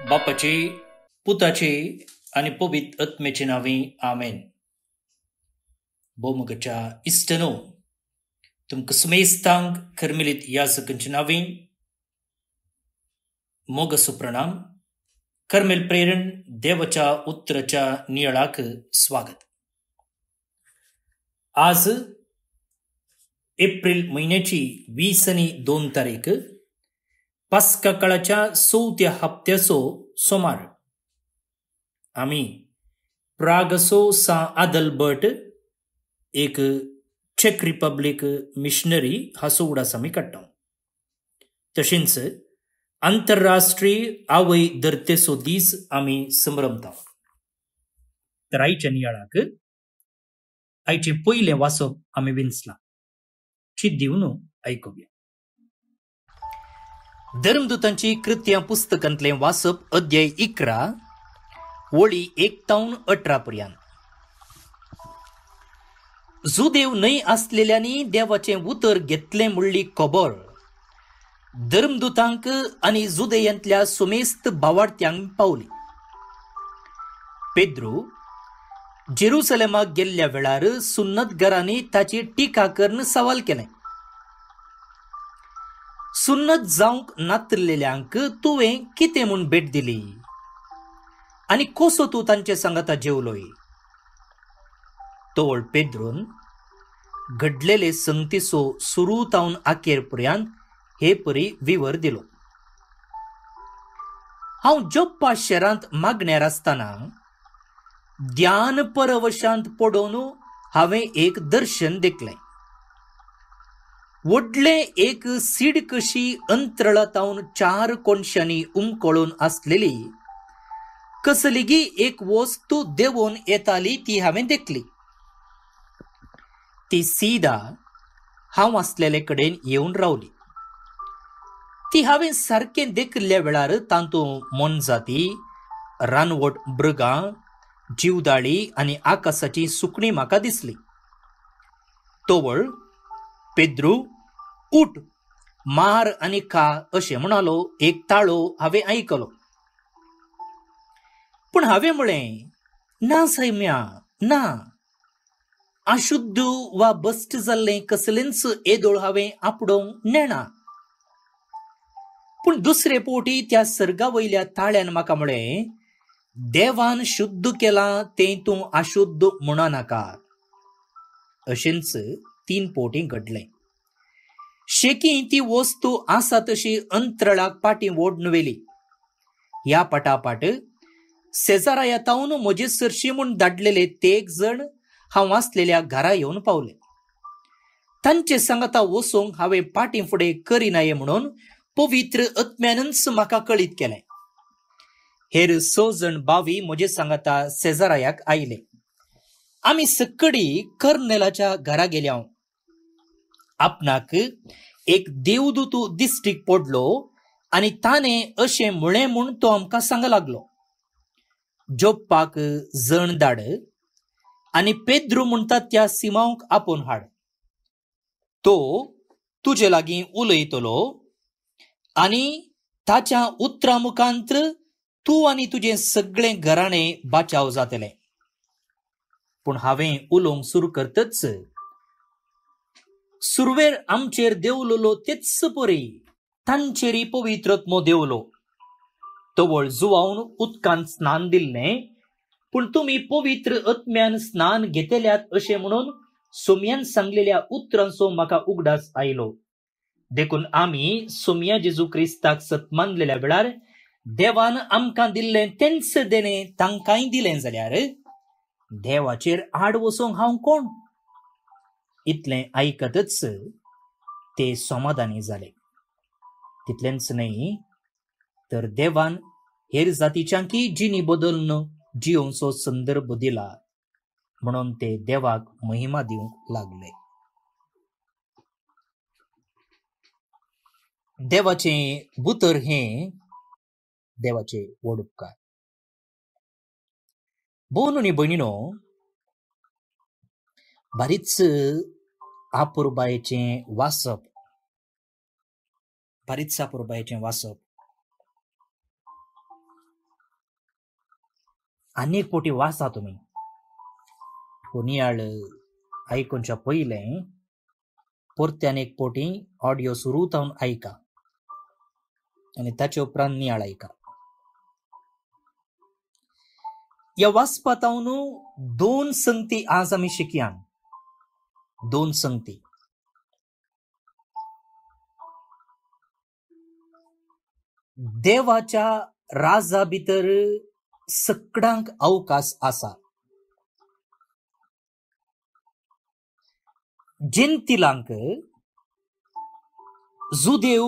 बापाचे पुताचे आणि पवित्र आत्म्याचे नावे आमेन. भौमगच्या इष्टनो तुमक समेस्तांक कर्मिलित याजकांचे नावे मोग सुप्रणाम. कर्मेल प्रेरण देवाच्या उत्तराच्या निळाक स्वागत. आज एप्रिल महिन्याची 20 तारीख पास्का काळाच्या 4थ्या हप्त्याचो सोमार. आम्ही प्रागसो सा आदलबर्ट एक चेक रिपब्लिक मिशनरी हाचो उडास आमी काडटा. तशेंच आंतरराष्ट्रीय आवय धरतेचो दीस आमी संभ्रमता. तर आयच्या नियाळाक आयचे पयले वाचप आमी विंचला. चित दिवन आयकुया. धर्मदूतांची कृत्यां पुस्तकांतले वाचप अध्याय 11 वळी 1-18 पर्यंत. जुदेव न्हय आसलेल्यांनी देवाचें उतर घेतलें म्हणली खबर धर्मदूतांक आनी जुदेयांतल्या सुमेस्त भावार्थ्यांक पावली. पेद्रू जेरुसलेमाक गेल्ल्या वेळार सुन्नतगारांनी ताची टिका करून सवाल केलें. सुन्नत जावंक नातरलेल्यांक तुवें कितें म्हूण भेट दिली आनी कसो तूं तांचे सांगाता जेवलोय. तोवळ पेद्रून घडलेले संगतीचो सुरू तावन आखेर पर्यंत हे परी विवर दिलो. हांव जोप्पा शारांत मागण्यार आसतना ध्यान परवशांत पडोवन हांवें एक दर्शन देखलें. व्हडलें एक सीड कशी अंतरळा तावन 4 कोनशांनी उमकळून आसलेली कसलीगी एक वस्तू देंवून येताली ती हांवें देखली. ती सीदा हांव आसलेले कडेन येवन रावली. ती हांवें सारकें देखिल्ल्या वेळार तातूंत मोनजाती, रानवट मृगां, जीवदाळी आनी आकाशाची सुकणीं म्हाका दिसली. तोवळ पेद्रू उठ, मार आनी खा अशें म्हणालो एक ताळो हांवें आयकलो. पूण हांवें म्हळें, ना सैम्या, ना. अशुद्ध वा बस्ट जाल्लें कसलेंच येदोळ हांवें आपडोवंक नेना. पूण दुसरे फावटी त्या सर्गा वयल्या ताळ्यान म्हाका म्हळें, देवान शुद्ध केलां तें तूं अशुद्ध म्हणा नाका. अशेंच 3 फावटी घडलें. शेकी ती वस्तू आसा तशी अंतरळाक पाटी ओडून व्हेली. ह्या पाटापाट सेजाराया तावन म्हजे सरशी म्हूण धाडलेले 3 जण हांव आसलेल्या घरा येवन पावले. तांचे सांगाता वचूंक हांवें पाटी फुडें करिनाये म्हणून पवित्र आत्म्यानच म्हाका कळीत केलें. हेर 6 जण बावी म्हजे सांगाता सेजारायाक आयले. आमी सक्कडी कर्नेलाच्या घरा गेल्या. आपणाक एक देवदूत दिश्टीक पडलो आनी ताणें अशें म्हळें म्हूण तो आमकां सांगूंक लागलो, जोप्पाक जण धाड आनी पेद्रू म्हणटा त्या सिमोनाक आपोवन हाड. तो तुजे लागीं उलयतलो आनी ताच्या उतरां मुखांत तूं आनी तुजें सगळें घराणें बाचाव जातलें. पूण हांवें उलोवंक सुरू करतच सुरवेर आमचेर देंवलोलो तेच परी तांचेरय पवित्र आत्मो देंवलो. तोवळ जुवावन उदकांत स्नान दिल्लें, पूण तुमी पवित्र आत्म्यान स्नान घेतल्यात अशें म्हणून सोमयान सांगलेल्या उतरांचो म्हाका उगडास आयलो. देखून आमी सोमया जेजू क्रिस्ताक सत मानलेल्या वेळार देवान आमकां दिल्लें तेंच देणें तांकांय दिलें जाल्यार देवाचेर आड वचोंक हांव कोण? इतलें आयकतच ते समाधानी जाले. तितलेंच न्हय तर देवान हेर जातीच्यांकी जिणी बदलून जियोंचो संदर्भ दिला म्हणून ते देवाक महिमा दिवंक लागले. देवाचें बुतर हें देवाचे व्हड उपकार. भोवन आनी भयणीनो, बारीच आपुरबायेचें वाचप अनेक पोटी वाचा तुम्ही नियाळ ऐकूनच्या पहिले परत्यान एक पोटी ऑडिओ सुरू जाऊन ऐका आणि त्याच्या उपरांत नियाळ ऐका. या वाचपातावन 2 संगती आज आम्ही शिकया. 2 संगती. देवाच्या राजा भितर सगळ्यांक अवकाश आसा. जेंतिलांक जुदेव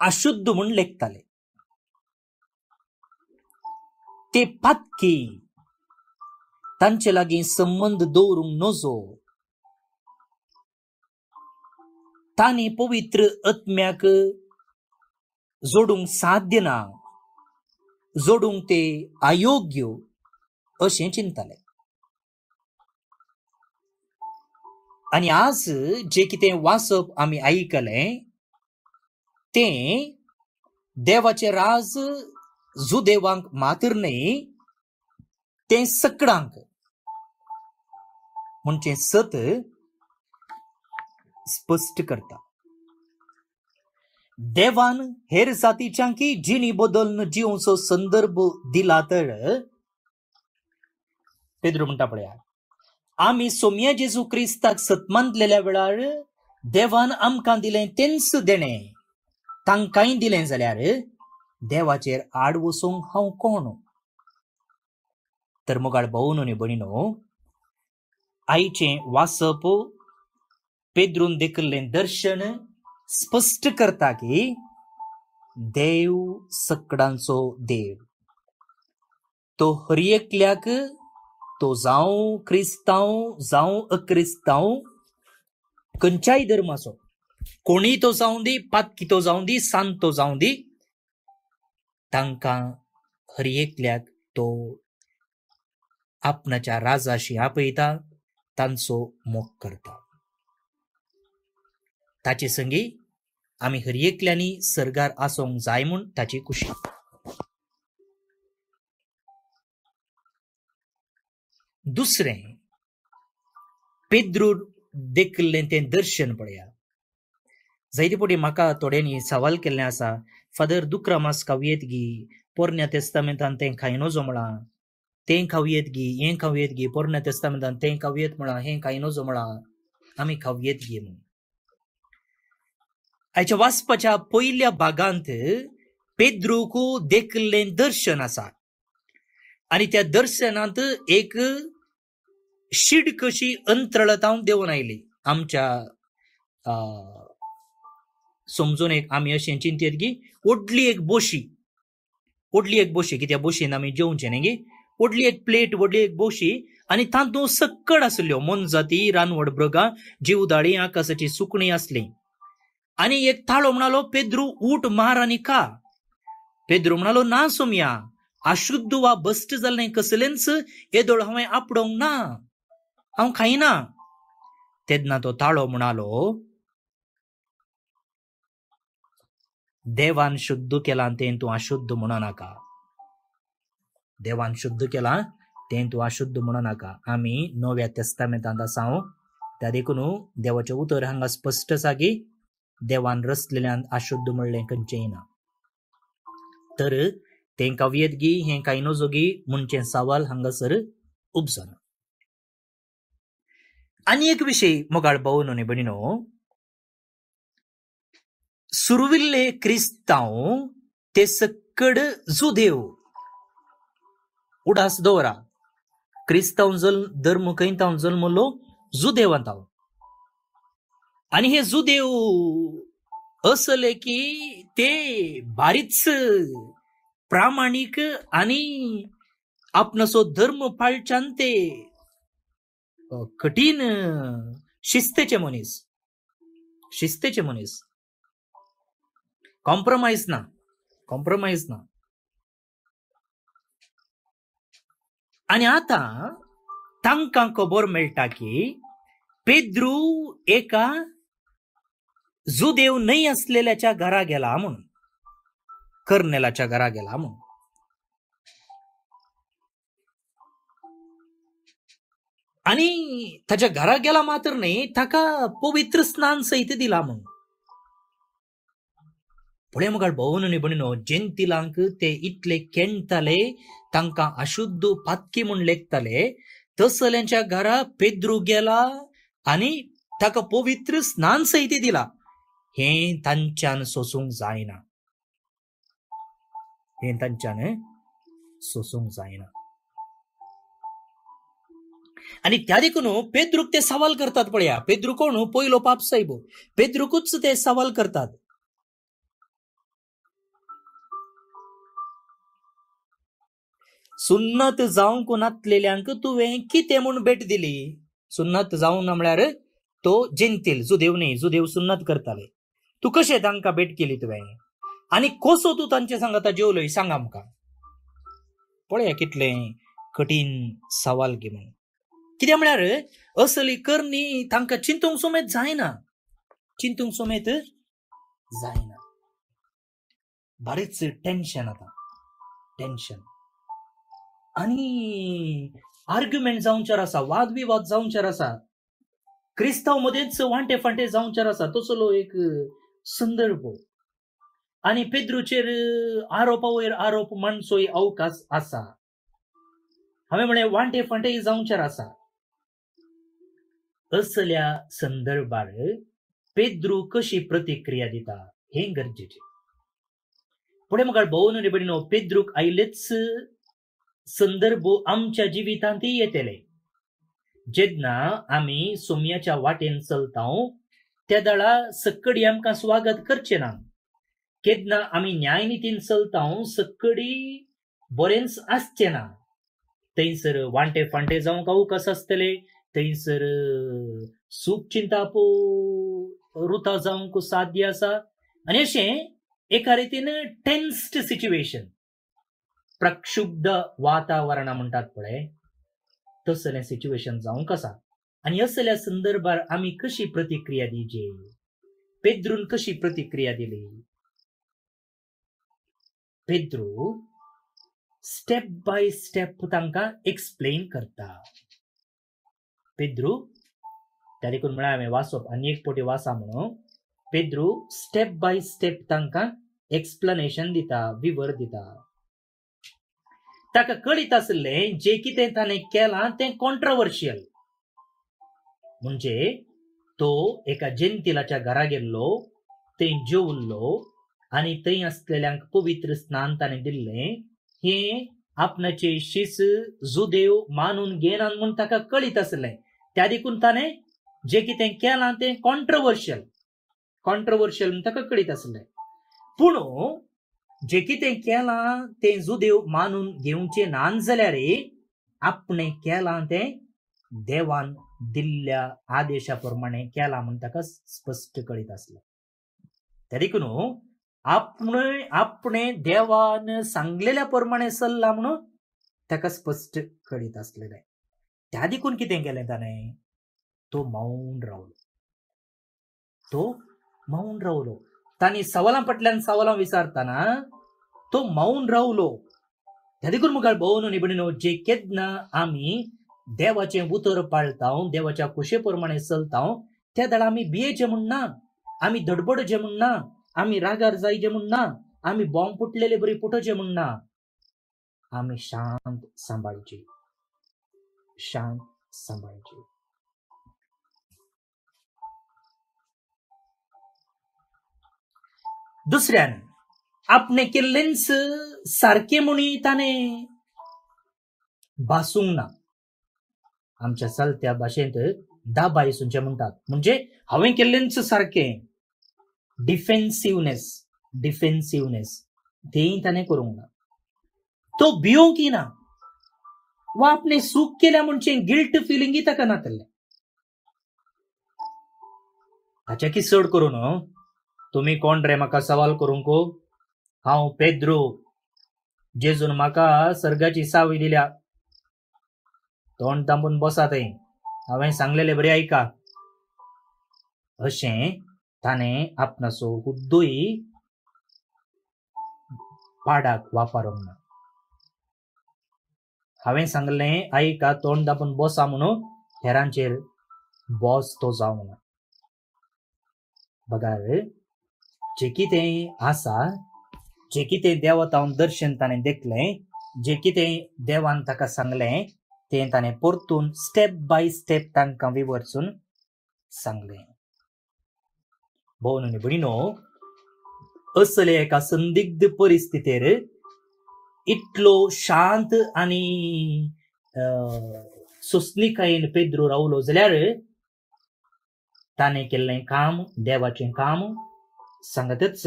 अशुद्ध म्हणून लेखताले. ते पातकी तांचे लागीं संबंध दवरूंक नजो. तांणी पवित्र आत्म्याक जोडूंक साध्य ना, जोडूंक ते अयोग्य अशें चिंतताले. आणि आज जे कितें वाचप आमी आयकलें तें देवाचे राज जुदेवांक मात्र न्ही, तें सगळ्यांक म्हणजे सत स्पष्ट करता. देवान हेर जातीच्यांकी जिणी बदलून जिवचो संदर्भ दिला तर पेद्रो म्हणटा पळया, आमी सोम्या जेजू क्रिस्ताक सतमानलेल्या वेळार देवान आमकां दिलें तेंच देणें तांकांय दिलें जाल्यार देवाचेर आड वचोंक हांव कोण? तर मोगाळ भाऊनो आनी भयणीनो, आईचें वाचप पेद्रून देखिल्लें दर्शन स्पष्ट करता की देव सगळ्यांचो देव. तो हर एकल्याक, तो जावं क्रिस्तांव जावं अक्रिस्तांव, खंयच्याय धर्माचो, कोणी तो जावं दी, पातकी तो जावं दी, सांत तो जावं दी, तांकां हर एकल्याक तो आपणाच्या राजाशी आपयता, तांचो मोग करता. ताचे संगी आमी हर एकल्यांनी सरगार आसोंक जाय म्हूण ताची खुशी. दुसरें, पेद्रू देखिल्लें तें दर्शन पळया. जायते फावटी म्हाका थोड्यांनी सवाल केल्लें आसा, फादर दुक्रामास खावयेत गी, पोरन्या तेस्तामेंतान तें खाय नजो म्हणा, तें खावयेत गी, हें खावयेत गी, पोरन्या तेस्तामेंतान तें खावयेत म्हणा, हें खाय नजो म्हणा, आमी खावयेत गी म्हूण. आयच्या वाचपाच्या पयल्या भागांत पेद्रूक देखिल्लें दर्शन आसा आनी त्या दर्शनांत एक शीड कशी अंतरळतावन देंवन आयली. आमच्या समजून एक आमी अशें चिंतयेत की व्हडली एक बोशी, कित्या बोशेन आमी जेवचें न्ही गे, व्हडली एक प्लेट, व्हडली एक बोशी, आनी तातूंत सक्कड आसल्यो मनजाती, रानवड मृगां, जीवदाळीं, आकाशाची सुकणीं आसलीं. आनी एक ताळो म्हणालो, पेद्रू ऊट मार आनी खा. पेद्रू म्हणालो, ना सोम्या, अशुद्ध वा बस्ट जाल्लें कसलेंच येदोळ हांवें आपडोंक ना, हांव खायना. तेन्ना तो ताळो म्हणालो, देवान शुद्ध केलां तें तूं अशुद्ध म्हणो नाका. देवान शुद्ध केलां तें तूं अशुद्ध म्हणो नाका. आमी नव्या तेस्तामेंतांत आसां, त्या देखून देवाचें उतर हांगा स्पश्ट आसा की देवान रचलेल्यान अशुद्ध म्हणलें खंयचेंय ना. तर तें खावयेत गी, हें खाय नजो गी म्हणचें सवाल हांगासर उपजना. आनी एक विशय मोगाळ भाऊनो आनी भयणीनो, सुरविल्ले क्रिस्तांव ते सकड जुदेव उडास दवरा. क्रिस्तांव धर्म खंयत हांव जल्मलो, जुदेवांत हांव. आनी हे जुदेव असले की ते बारीच प्रामाणीक आनी आपणाचो धर्म पाळच्यान ते कठीण शिस्तेचे मनीस. कॉम्प्रोमाइज ना. आनी आतां तांकां खबर मेळटा की पेद्रू एका जुदेव न्हय आसलेल्याच्या घरा गेला म्हणून, कर्नेलाच्या घरा गेला म्हणून. आणि ताच्या घरा गेला मात्र नाही, ताका पवित्र स्नान सहित दिला म्हणून. पुढे मग भोवन न्ही म्हणून जेंतिलांक ते इतले केणताले, तांकां अशुद्ध पातकी म्हूण लेखताले. तसल्यांच्या घरा पेद्रू गेला आणि ताका पवित्र स्नान सहित दिला. हे तांच्यान सोसूंक जायना. हे तांच्यान सोसूंक जायना. आणि त्या देखून पेद्रूक ते सवाल करतात. पळया, पेद्रू कोण? पयलो पाप साहेब. पेद्रूकूच ते सवाल करतात. सुन्नत जावंक नातलेल्यांक तुवें कितें म्हूण भेट दिली? सुन्नत जावन म्हळ्यार तो जेंतील, जुदेव न्ही, जुदेव सुन्नत करताले. तू कशें तांकां भेट केली तुवें? आणि कसो तू तांचे सांगाता जेवलोय? सांग आमकां. पळया कितले कठीण सवाल घे म्हणून. कित्याक म्हळ्यार असली करणी तांकां चिंतूंक सोमेत जायना. चिंतूंक सोमेत जायना. बरेच टेन्शन आता, टेन्शन. आणि आर्ग्युमेंट जावंचार आसा, वादविवाद जावंचार आसा, क्रिस्तांव मध्येच वांटे फांटे जावंचार आसा. तसलो एक संदर्भ. आणि पेद्रूचेर आरोपा वयर आरोप मांडचोय अवकाश आसा. हांवें म्हळें वांटे फांटे जावंचार आसा. असल्या संदर्भार पेद्रू कशी प्रतिक्रिया दिता हे गरजेचे. पुढे मग भोवन निबडीनो पेद्रूक आयलेच संदर्भ आमच्या जिवितांत येतले. जेन्ना आमी सोम्याच्या वाटेन चलताव त्या दाळा सक्कडी आमकां स्वागत करचे ना. केन्ना आमी न्यायनितीन चलताव सक्कडी बरेंच आसचे ना. थंयसर वांटे फांटे जावंक अवकाश आसतले. थंयसर सूख चिंताप रुता जावंक साध्य आसा. आनी अशें एका रितीन टेन्स्ड सिच्युएशन, प्रक्षुब्ध वातावरण म्हणटात पळय, तसलें सिच्युएशन जावंक आसा. आनी असल्या संदर्भार आमी कशी प्रतिक्रिया दिवचे? पेद्रून कशी प्रतिक्रिया दिली? पेद्रू स्टेप बाय स्टेप तांकां एक्सप्लेन करता. पेद्रू त्या देखून म्हळ्यार हांवें वाचप आनी एक फावटी वाचा म्हणून. पेद्रू स्टेप बाय स्टेप तांकां एक्सप्लेनेशन दिता, विवर दिता. ताका कळीत आसलें जे कितें ताणें केलां तें कॉन्ट्रोवर्शियल. म्हणजे तो एका जेंतिलाच्या घरा गेल्लो, थंय जेवल्लो आनी थंय आसलेल्यांक पवित्र स्नान ताणें दिल्लें. हें आपणाचे शीस जुदेव मानून घेनात म्हूण ताका कळीत आसलें. त्या देखून ताणें जे कितें केलां तें कॉन्ट्रोवर्शियल म्हूण ताका कळीत आसलें. पूण जे कितें केलां तें जुदेव मानून घेवचें ना जाल्यार आपणें केलां तें देवान दिल्ल्या आदेशा प्रमाणे केलां म्हूण ताका स्पश्ट कळीत आसलें. त्या देखून आपणें देवान सांगलेल्या प्रमाणे चल्ला म्हणून ताका स्पश्ट कळीत आसलेलें. त्या देखून कितें केलें ताणें? तो मौन रावलो. तांणी सवालां फाटल्यान सवालां विचारतना तो मौन रावलो. त्या देखून मुखार भोवन निबडीनो जे केन्ना आमी देवाचें उतर पाळटाव, देवाच्या कुशे प्रमाणे चलताव, त्या दाडा आमी भियेचे म्हूण ना, आमी धडपडचे म्हूण ना, आमी रागार जायचे म्हूण ना, आमी बॉम्ब फुटलेले बरी फुटोवचे म्हूण ना. आमी शांत सांबाळचे. दुसऱ्यान आपणे केल्लेंच सारखे म्हणून ताणें भासूंक ना. आमच्या चलत्या भाशेंत दाबायसूंचे म्हणटात. म्हणजे हांवें केल्लेंच सारकें. डिफेन्सिवनेस तेंय ताणें करूंक ना. तो भियोंक ना वा आपणें सूख केल्या म्हणचे गिल्ट फिलिंगूय ताका नातलें. ताच्याकी चड करून तुमी कोण रे म्हाका सवाल करूंक? हांव पेद्रू. जेजून म्हाका सर्गाची सावय दिल्या. तोंड दांबून बसा थंय, हांवें सांगलेलें बरें आयका. अशें ताणें आपणाचो हुद्दूय पाडाक वापरूंक ना. हांवें सांगलें आयका, तोंड दांबून बसा म्हणून, हेरांचेर बॉस तो जावं. बघार जे कितें आसा, जे कितें देवतावन दर्शन ताणें देखलें, जे कितें देवान ताका सांगलें तें ताणें परतून स्टेप बाय स्टेप तांकां विवरचून सांगलें. भोवन आनी भयणीनो, असले एका संदिग्ध परिस्थितीर इतलो शांत आनी सुस्निकायेन पेद्रू रावलो जाल्यार ताणें केल्लें काम, देवाचें काम, सांगतच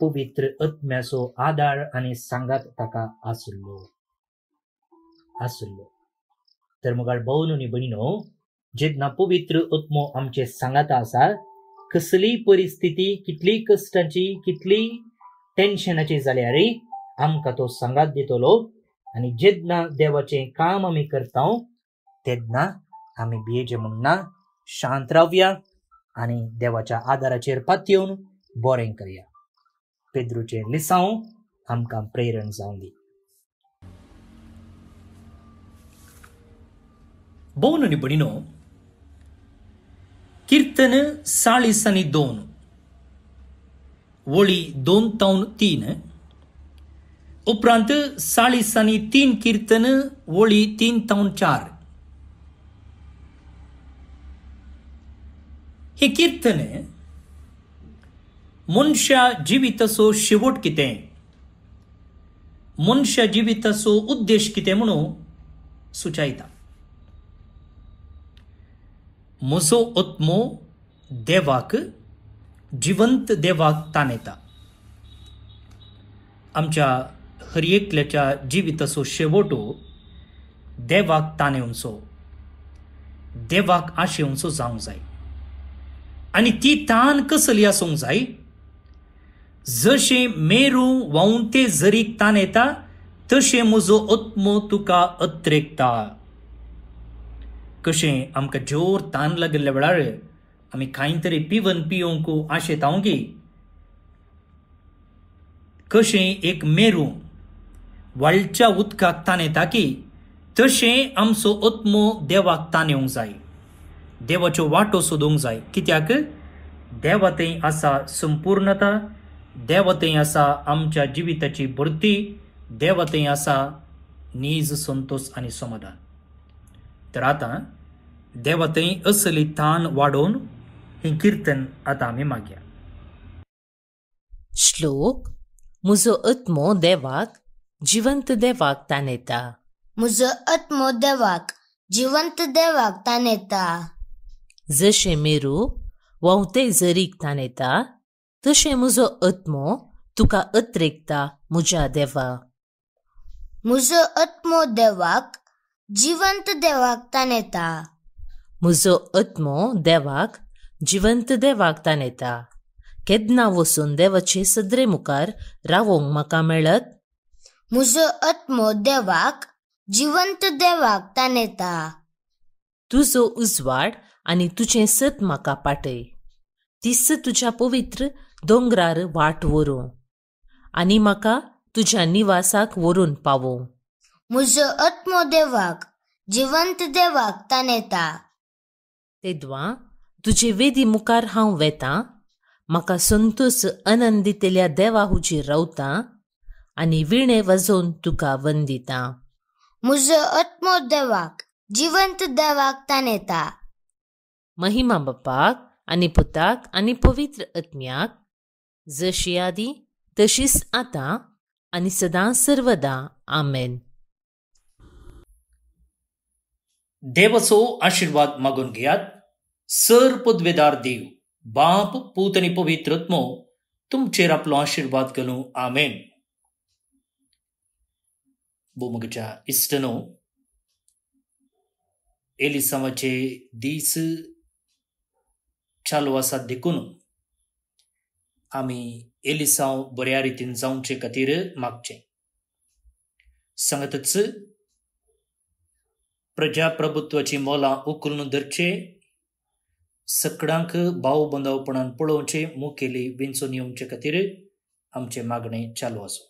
पवित्र आत्म्याचो आदार आनी सांगात ताका आसलो. तर मुगार भोवन आनी भयणीनो, जेन्ना पवित्र आत्मो आमचे सांगात आसा, कसलीय परिस्थिती कितली कश्टाची, कितली टेन्शनाची जाल्यार आमकां तो सांगात दितलो. आनी जेन्ना देवाचें काम आमी करता तेन्ना आमी भियेचे म्हणना, शांत रावया आनी देवाच्या आदाराचेर पातयेवन बरें करया. पेद्रूचें लिसांव आमकां प्रेरण जावं दी. भोवन आनी भयणीनो, कीर्तन 42 वळी 2-3 उपरांत 43 कीर्तन वळी 3-4 हे कीर्तन मनशा जिविताचो शेवट कितें, मनशा जिविताचो उद्देश कितें म्हणून सुचयता. म्हजो आत्मो देवाक, जिवंत देवाक ताणयता. आमच्या हर एकल्याच्या जिविताचो शेवट देवाक ताणेवचो, देवाक आशेवचो जावंक जाय. आनी ती तान कसली आसूंक जाय, जशें मेरू व्हांवून ते झरीक ताणयता तशें म्हजो आत्मो तुका अत्रेकता. कशें आमकां जोर तान लागिल्ल्या वेळार आमी कांय तरी पिवंक आशेता की, कशें एक मेरू व्हाळच्या उदकाक ताणयता की, तशें आमचो आत्मो देवाक ताणेवंक जाय, देवाच्यो वाटो सोदूंक जाय. कित्याक देवा थंय आसा संपूर्णता, देवा थंय आसा आमच्या जिविताची भरती, देवा थंय आसा नीज संतोष आनी समाधान. तर आतां देवा थंय असली तान वाडोवन हें कीर्तन आतां आमी मागया. श्लोक. म्हजो आत्मो देवाक, जिवंत देवाक ताणयता. म्हजो आत्मो देवाक, जिवंत देवाक ताणयता. जशें मेरू व्हांवते झरीक ताणयता तशें म्हजो आत्मो तुका अत्रेकता म्हज्या देवा. म्हजो आत्मो देवाक, जिवंत देवाक ताणयता. म्हजो आत्मो देवाक, जिवंत देवाक ताणयता. केन्ना वचून देवाचे सदरे मुखार रावोंक म्हाका मेळत. म्हजो आत्मो देवाक, जिवंत देवाक ताणयता. तुजो उजवाड आनी तुजें सत म्हाका पाटय. तिस तुज्या पवित्र दोंगरार वाट व्हरूं आनी म्हाका तुज्या निवासाक व्हरून पावों. म्हजो आत्मो देवाक, जिवंत देवाक ताणयता. तेदवां तुजे वेदी मुखार हांव वेतां, म्हाका संतोष आनंद दितल्या देवा हुजीर रावतां आनी विणे वाजोवन तुका वंदितां. म्हजो आत्मो देवाक, जिवंत देवाक ताणयता. महिमा बापाक आनी पुताक आनी पवित्र आत्म्याक, जशी आदी तशीच आतां आनी सदां सर्वदा. आमेन. देवाचो आशीर्वाद मागून घेयात. सर पदवेदार देव, बाप, पूत आनी पवित्र आत्मो तुमचेर आपलो आशीर्वाद घालूं. आमेन. भुमगच्या इश्टनो, एलिसावाचे दीस चालू आसात देखून आमी एलिसाव बऱ्या रितीन जावचे खातीर मागचें. सांगतच प्रजाप्रभुत्वाची मोलां उखलून धरचे, सगळ्यांक भाव बांदवपणान पळोवचे, मुखेली विंचून येवचे खातीर आमचें मागणें चालू आसूं.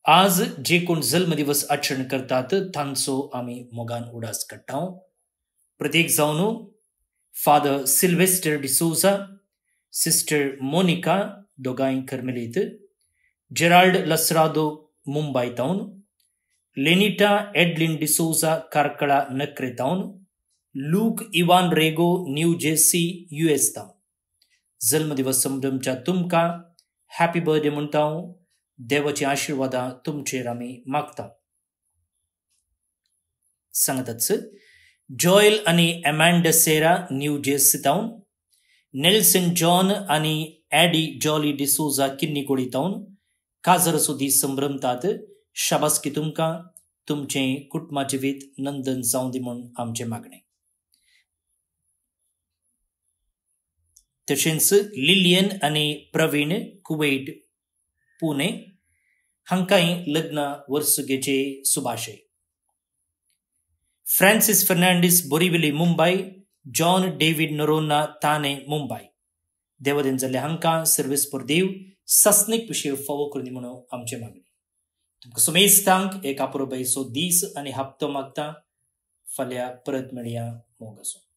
आज जे कोण जन्म दिवस आचरण करतात तांचो आम्ही मोगान उडास काडटा. प्रत्येक जावन father Sylvester D'Souza, sister Monica दोगांय कर्मेलीत, जेराल्ड लसरादो मुंबई तावन, लेनिटा एडलिन डिसोजा कारकळा नक्रे तावन, Luke Ivan Rego New Jersey US तावन. जन्म दिवस संभ्रमच्या तुमकां हॅपी बर्थडे म्हणटा. देवाची आशीर्वादा तुमचेर आमी मागता. सांगताच जॉयल आणि एमॅन्डा सेरा न्यू जेर्सी तावन, नेल्सन जॉन आणि ॲडी जॉली डिसोजा किन्नीकोडी तावन काजराचो दीस संभ्रमतात. शाबासकी तुमकां, तुमचें कुटुंबा जिवीत नंदन जावं दी म्हूण आमचें मागणें. तशेंच लिलियन आनी प्रवीण कुवेट पुणे हांकांय लग्न वर्सुगेचे सुभाशय. Francis Fernandes Borivali Mumbai, John David Noronha Thane Mumbai. देवदेन जाल्ले हांकां सर्वीस फॉर देव सस्नीक विशय फावो करून दी म्हणून आमचें मागणें. तुमकां सुमेस्तांक एक आपुरोबायेचो दीस आनी हप्तो मागता. फाल्यां परत मेळया. मोग आसूं.